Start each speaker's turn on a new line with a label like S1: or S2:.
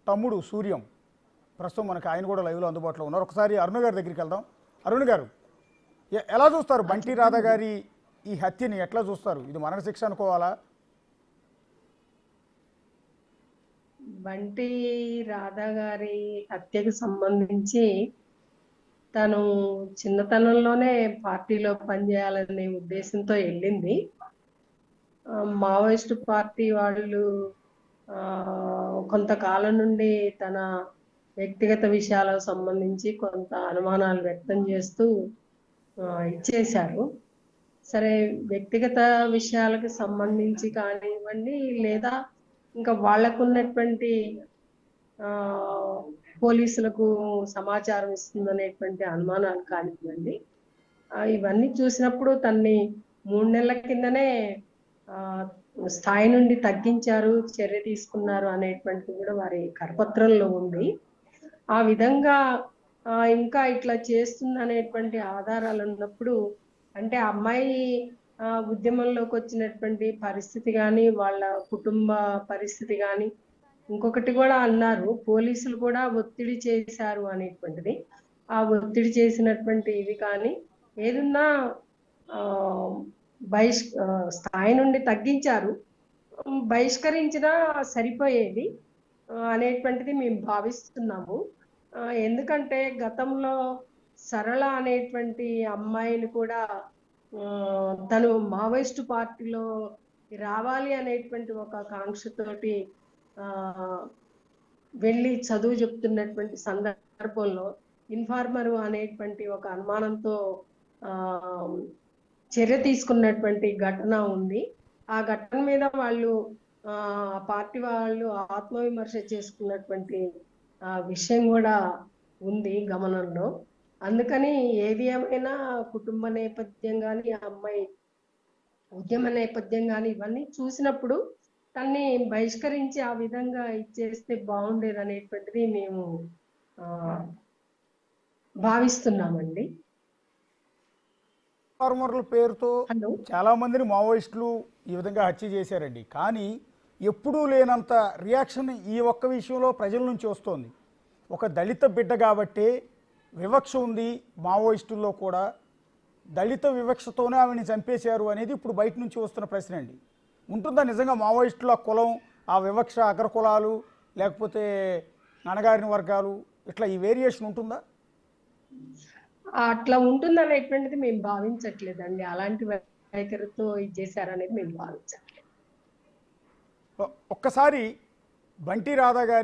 S1: తమ్ముడు సూర్యం ప్రస్తుతం మనకి ఆయన కూడా లైవ్లో అందుబాటులో ఉన్నారు. ఒకసారి అరుణ్ గారి దగ్గరికి వెళ్దాం. అరుణ్ గారు, ఎలా చూస్తారు బంటి రాధా గారి ఈ హత్యని? ఎట్లా చూస్తారు? ఇది మరణశిక్ష అనుకోవాలా?
S2: బంటి రాధా గారి హత్యకు సంబంధించి తను చిన్నతనంలోనే పార్టీలో పనిచేయాలనే ఉద్దేశంతో వెళ్ళింది. మావోయిస్టు పార్టీ వాళ్ళు కొంతకాలం నుండి తన వ్యక్తిగత విషయాలకు సంబంధించి కొంత అనుమానాలు వ్యక్తం చేస్తూ ఇచ్చేశారు. సరే, వ్యక్తిగత విషయాలకు సంబంధించి కానివ్వండి, లేదా ఇంకా వాళ్లకున్నటువంటి పోలీసులకు సమాచారం ఇస్తుందనేటువంటి అనుమానాలు కానివ్వండి, ఇవన్నీ చూసినప్పుడు తన్ని 3 నెలల కిందనే స్థాయి నుండి తగ్గించారు, చర్య తీసుకున్నారు అనేటువంటిది కూడా వారి కరపత్రంలో ఉంది. ఆ విధంగా ఇంకా ఇట్లా చేస్తుందనేటువంటి ఆధారాలు ఉన్నప్పుడు, అంటే అమ్మాయి ఉద్యమంలోకి వచ్చినటువంటి పరిస్థితి కానీ, వాళ్ళ కుటుంబ పరిస్థితి కానీ, ఇంకొకటి కూడా అన్నారు, పోలీసులు కూడా ఒత్తిడి చేశారు అనేటువంటిది. ఆ ఒత్తిడి చేసినటువంటి ఇవి కానీ ఏదున్నా స్థాయి నుండి తగ్గించారు, బహిష్కరించినా సరిపోయేది అనేటువంటిది మేము భావిస్తున్నాము. ఎందుకంటే గతంలో సరళ అనేటువంటి అమ్మాయిని కూడా తను మావోయిస్టు పార్టీలో రావాలి అనేటువంటి ఒక కాంక్షతోటి వెళ్ళి చదువు చెప్తున్నటువంటి సందర్భంలో ఇన్ఫార్మరు అనేటువంటి ఒక అనుమానంతో చర్య తీసుకున్నటువంటి ఘటన ఉంది. ఆ ఘటన మీద వాళ్ళు పార్టీ వాళ్ళు ఆత్మవిమర్శ చేసుకున్నటువంటి విషయం కూడా ఉంది గమనంలో. అందుకని ఏది ఏమైనా కుటుంబ నేపథ్యం కానీ, అమ్మాయి ఉద్యమ నేపథ్యం కానీ ఇవన్నీ చూసినప్పుడు తన్ని బహిష్కరించి ఆ విధంగా ఇచ్చేస్తే బాగుండేది అనేటువంటిది మేము భావిస్తున్నామండి.
S1: ఇన్ఫార్మర్ల పేరుతో చాలా మందిని మావోయిస్టులు ఈ విధంగా హత్య చేశారండి. కానీ ఎప్పుడూ లేనంత రియాక్షన్ ఈ ఒక్క విషయంలో ప్రజల నుంచి వస్తోంది. ఒక దళిత బిడ్డ కాబట్టి వివక్ష ఉంది మావోయిస్టుల్లో కూడా, దళిత వివక్షతోనే ఆమెని చంపేశారు అనేది ఇప్పుడు బయట నుంచి వస్తున్న ప్రశ్న అండి. ఉంటుందా నిజంగా మావోయిస్టుల కులం, ఆ వివక్ష, అగ్రకులాలు లేకపోతే అణగారిన వర్గాలు, ఇట్లా ఈ వేరియేషన్ ఉంటుందా?
S2: అట్లా ఉంటుందనేటువంటిది మేము భావించట్లేదండి. అలాంటి వైఖరితో ఇది చేశారనేది మేము భావించట్లేదు.
S1: ఒక్కసారి బంటి రాధా గారి